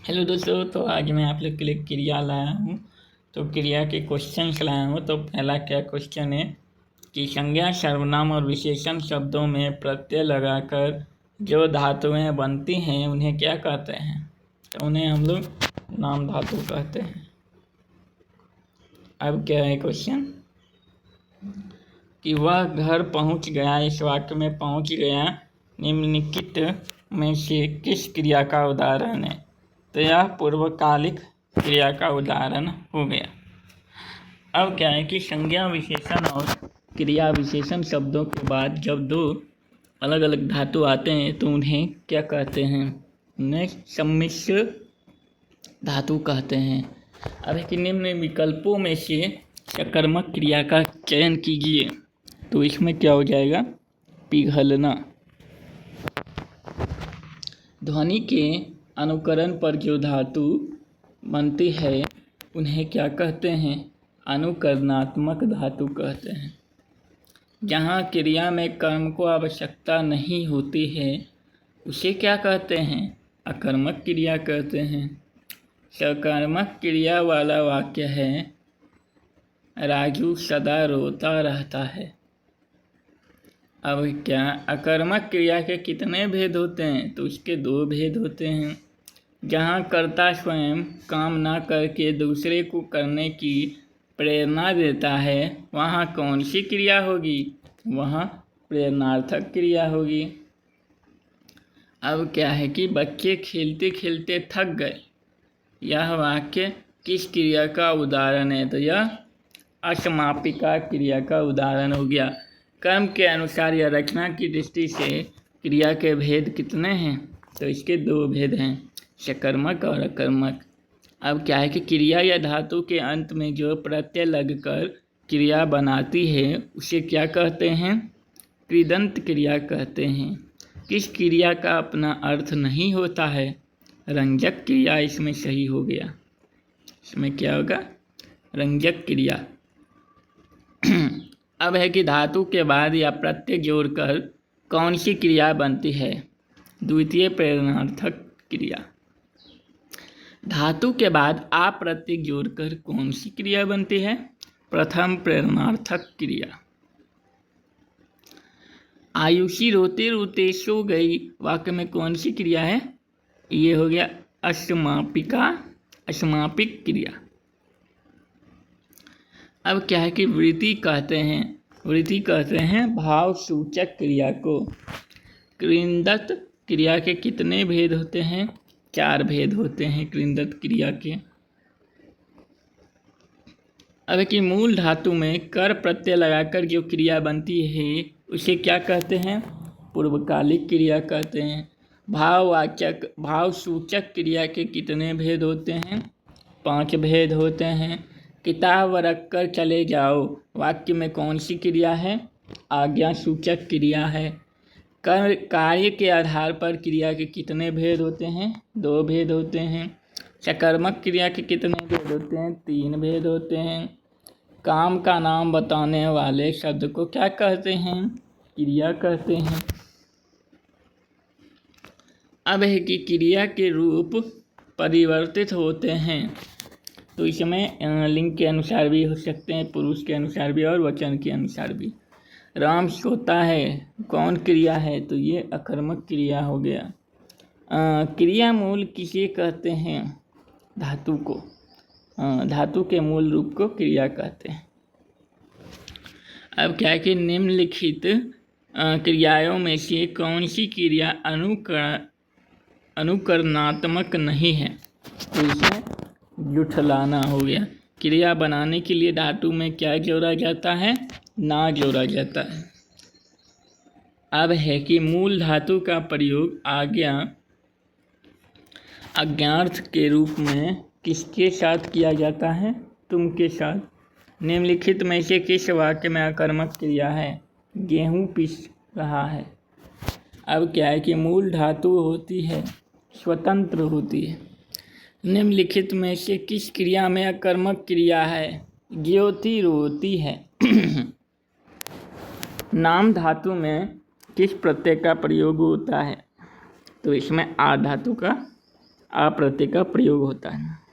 Hello दोस्तों, तो आज मैं आप लोग के लिए क्रिया लाया हूँ। तो क्रिया के क्वेश्चंस लाया हूँ। तो पहला क्या क्वेश्चन है कि संज्ञा, सर्वनाम और विशेषण शब्दों में प्रत्यय लगाकर जो धातुएं बनती हैं उन्हें क्या कहते हैं? तो उन्हें हम लोग नाम धातु कहते हैं। अब क्या है क्वेश्चन कि वह घर पहुँच गया, इस वाक्य में पहुँच गया निम्नलिखित में से किस क्रिया का उदाहरण है? तो यह पूर्वकालिक क्रिया का उदाहरण हो गया। अब क्या है कि संज्ञा विशेषण और क्रिया विशेषण शब्दों के बाद जब दो अलग अलग धातु आते हैं तो उन्हें क्या कहते हैं? उन्हें सम्मिश्र धातु कहते हैं। अब है कि निम्न विकल्पों में से सकर्मक क्रिया का चयन कीजिए। तो इसमें क्या हो जाएगा? पिघलना। ध्वनि के अनुकरण पर जो धातु बनती है उन्हें क्या कहते हैं? अनुकरणात्मक धातु कहते हैं। जहाँ क्रिया में कर्म को आवश्यकता नहीं होती है उसे क्या कहते हैं? अकर्मक क्रिया कहते हैं। सकर्मक क्रिया वाला वाक्य है राजू सदा रोता रहता है। अब क्या अकर्मक क्रिया के कितने भेद होते हैं? तो इसके दो भेद होते हैं। जहाँ कर्ता स्वयं काम ना करके दूसरे को करने की प्रेरणा देता है वहाँ कौन सी क्रिया होगी? वहाँ प्रेरणार्थक क्रिया होगी। अब क्या है कि बच्चे खेलते खेलते थक गए, यह वाक्य किस क्रिया का उदाहरण है? तो यह असमापिका क्रिया का उदाहरण हो गया। कर्म के अनुसार या रचना की दृष्टि से क्रिया के भेद कितने हैं? तो इसके दो भेद हैं, सकर्मक और अकर्मक। अब क्या है कि क्रिया या धातु के अंत में जो प्रत्यय लगकर क्रिया बनाती है उसे क्या कहते हैं? कृदंत क्रिया कहते हैं। किस क्रिया का अपना अर्थ नहीं होता है? रंजक क्रिया इसमें सही हो गया। इसमें क्या होगा? रंजक क्रिया। अब है कि धातु के बाद या प्रत्यय जोड़कर कौन सी क्रिया बनती है? द्वितीय प्रेरणार्थक क्रिया। धातु के बाद आ प्रत्यय जोड़कर कौन सी क्रिया बनती है? प्रथम प्रेरणार्थक क्रिया। आयुषी रोते रोते सो गई, वाक्य में कौन सी क्रिया है? ये हो गया असमापिक क्रिया। अब क्या है कि वृत्ति कहते हैं भाव सूचक क्रिया को। कृंदत क्रिया के कितने भेद होते हैं? 4 भेद होते हैं कृंदत क्रिया के। अब कि मूल धातु में कर प्रत्यय लगाकर जो क्रिया बनती है उसे क्या कहते हैं? पूर्वकालिक क्रिया कहते हैं। भाव सूचक क्रिया के कितने भेद होते हैं? 5 भेद होते हैं। किताब रखकर चले जाओ, वाक्य में कौन सी क्रिया है? आज्ञा सूचक क्रिया है। कार्य के आधार पर क्रिया के कितने भेद होते हैं? 2 भेद होते हैं। सकर्मक क्रिया के कितने भेद होते हैं? 3 भेद होते हैं। काम का नाम बताने वाले शब्द को क्या कहते हैं? क्रिया कहते हैं। अब है कि क्रिया के रूप परिवर्तित होते हैं। तो इसमें लिंग के अनुसार भी हो सकते हैं, पुरुष के अनुसार भी और वचन के अनुसार भी। राम सोता है, कौन क्रिया है? तो ये अकर्मक क्रिया हो गया। क्रिया मूल किसे कहते हैं? धातु को। धातु के मूल रूप को क्रिया कहते हैं। अब क्या है कि निम्नलिखित क्रियाओं में से कौन सी क्रिया अनुकरणात्मक नहीं है? तो इसमें जुठलाना हो गया। क्रिया बनाने के लिए धातु में क्या जोड़ा जाता है? ना जोड़ा जाता है। अब है कि मूल धातु का प्रयोग अज्ञार्थ के रूप में किसके साथ किया जाता है? तुम के साथ। निम्नलिखित में से किस वाक्य में अकर्मक क्रिया है? गेहूं पीस रहा है। अब क्या है कि मूल धातु होती है स्वतंत्र होती है। निम्नलिखित में से किस क्रिया में अकर्मक क्रिया है? ज्योति रोती है। नाम धातु में किस प्रत्यय का प्रयोग होता है? तो इसमें आ धातु का आ प्रत्यय का प्रयोग होता है।